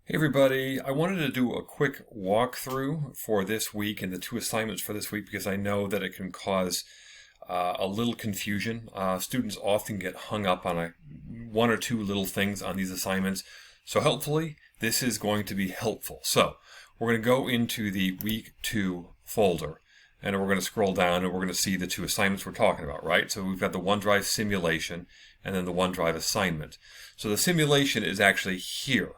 Hey everybody, I wanted to do a quick walkthrough for this week and the two assignments for this week because I know that it can cause a little confusion. Students often get hung up on one or two little things on these assignments. So hopefully this is going to be helpful. So we're going to go into the week 2 folder and we're going to scroll down and we're going to see the two assignments we're talking about, right? So we've got the OneDrive simulation and then the OneDrive assignment. So the simulation is actually here.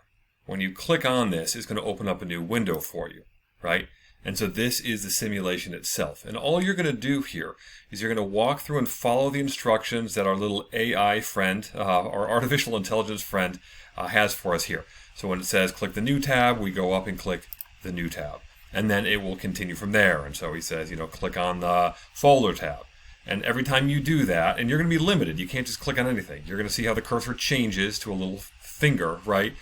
When you click on this, it's going to open up a new window for you, right? And so this is the simulation itself. And all you're going to do here is you're going to walk through and follow the instructions that our little AI friend, our artificial intelligence friend, has for us here. So when it says click the new tab, we go up and click the new tab. And then it will continue from there. And so he says, click on the folder tab. And every time you do that, and you're going to be limited, you can't just click on anything. You're going to see how the cursor changes to a little finger, right?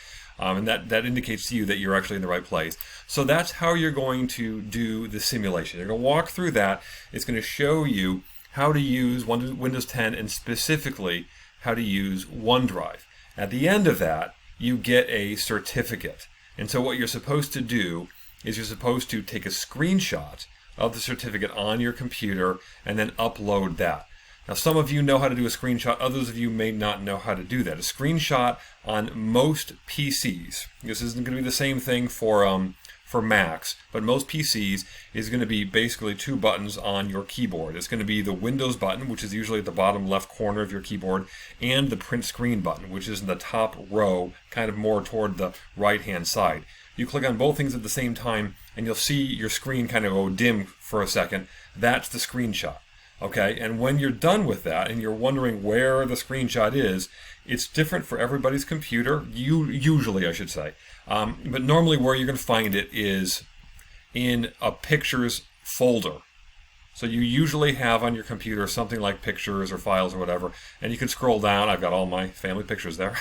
And that indicates to you that you're actually in the right place. So that's how you're going to do the simulation. You're going to walk through that. It's going to show you how to use Windows 10 and specifically how to use OneDrive. At the end of that, you get a certificate. And so what you're supposed to do is you're supposed to take a screenshot of the certificate on your computer and then upload that. Now, some of you know how to do a screenshot. Others of you may not know how to do that. A screenshot on most PCs, this isn't going to be the same thing for Macs, but most PCs is going to be basically two buttons on your keyboard. It's going to be the Windows button, which is usually at the bottom left corner of your keyboard, and the print screen button, which is in the top row, kind of more toward the right-hand side. You click on both things at the same time, and you'll see your screen kind of go dim for a second. That's the screenshot. Okay, and when you're done with that and you're wondering where the screenshot is, it's different for everybody's computer, usually I should say. But normally where you're going to find it is in a pictures folder. So you usually have on your computer something like pictures or files or whatever, and you can scroll down. I've got all my family pictures there.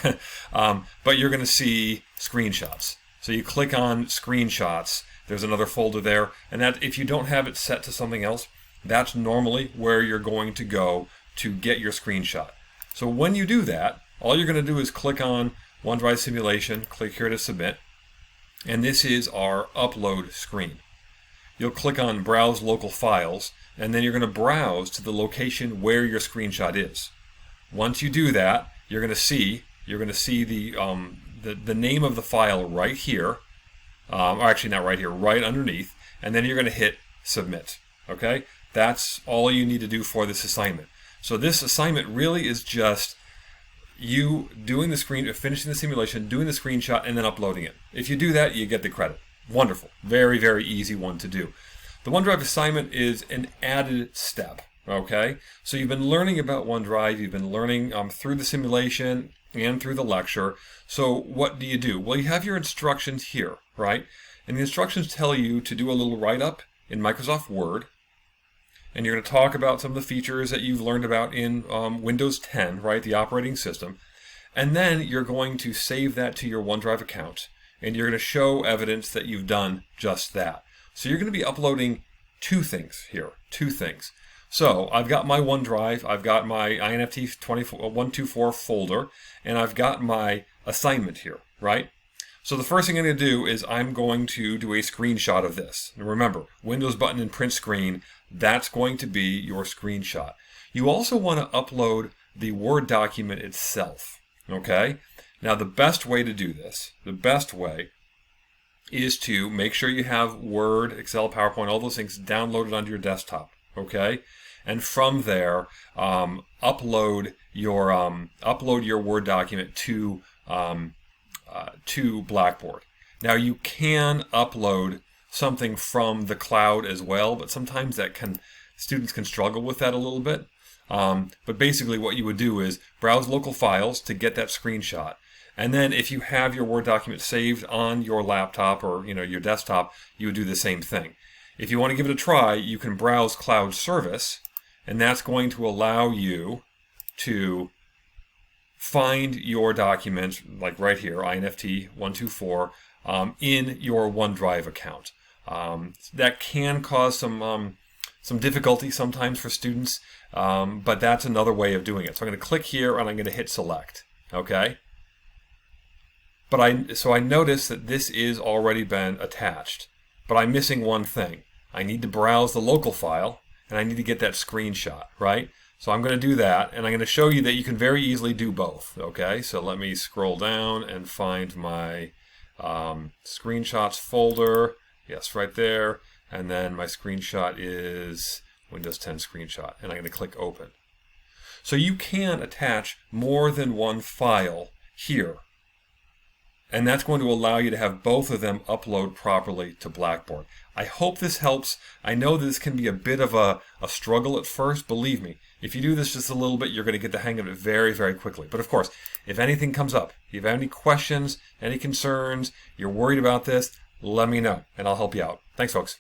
But you're going to see screenshots. So you click on screenshots, there's another folder there, and that if you don't have it set to something else, that's normally where you're going to go to get your screenshot. So when you do that, all you're going to do is click on OneDrive simulation, click here to submit, and this is our upload screen. You'll click on browse local files, and then you're going to browse to the location where your screenshot is. Once you do that, you're going to see the name of the file right here, or actually not right here, right underneath, and then you're going to hit submit. Okay? That's all you need to do for this assignment. So this assignment really is just you doing finishing the simulation, doing the screenshot, and then uploading it. If you do that, you get the credit. Wonderful. Very, very easy one to do. The OneDrive assignment is an added step. Okay? So you've been learning about OneDrive. You've been learning through the simulation and through the lecture. So what do? Well, you have your instructions here, right? And the instructions tell you to do a little write-up in Microsoft Word. And you're going to talk about some of the features that you've learned about in Windows 10, right, the operating system. And then you're going to save that to your OneDrive account. And you're going to show evidence that you've done just that. So you're going to be uploading two things here, two things. So I've got my OneDrive, I've got my INFT 124 folder, and I've got my assignment here, right? So the first thing I'm going to do is I'm going to do a screenshot of this. And remember, Windows button and print screen, that's going to be your screenshot. You also want to upload the Word document itself, okay? Now the best way to do this, is to make sure you have Word, Excel, PowerPoint, all those things downloaded onto your desktop, okay? And from there, upload your Word document to Blackboard. Now you can upload something from the cloud as well, but sometimes students can struggle with that a little bit. But basically what you would do is browse local files to get that screenshot. And then if you have your Word document saved on your laptop or your desktop, you would do the same thing. If you want to give it a try, you can browse cloud service, and that's going to allow you to find your document, like right here, INFT 124, in your OneDrive account. That can cause some difficulty sometimes for students, but that's another way of doing it. So I'm going to click here and I'm going to hit select. Okay? So I notice that this is already been attached, but I'm missing one thing. I need to browse the local file, and I need to get that screenshot, right? So I'm going to do that, and I'm going to show you that you can very easily do both, okay? So let me scroll down and find my screenshots folder. Yes, right there. And then my screenshot is Windows 10 screenshot, and I'm going to click open. So you can attach more than one file here. And that's going to allow you to have both of them upload properly to Blackboard. I hope this helps. I know this can be a bit of a struggle at first. Believe me, if you do this just a little bit, you're going to get the hang of it very, very quickly. But of course, if anything comes up, if you have any questions, any concerns, you're worried about this, let me know, and I'll help you out. Thanks, folks.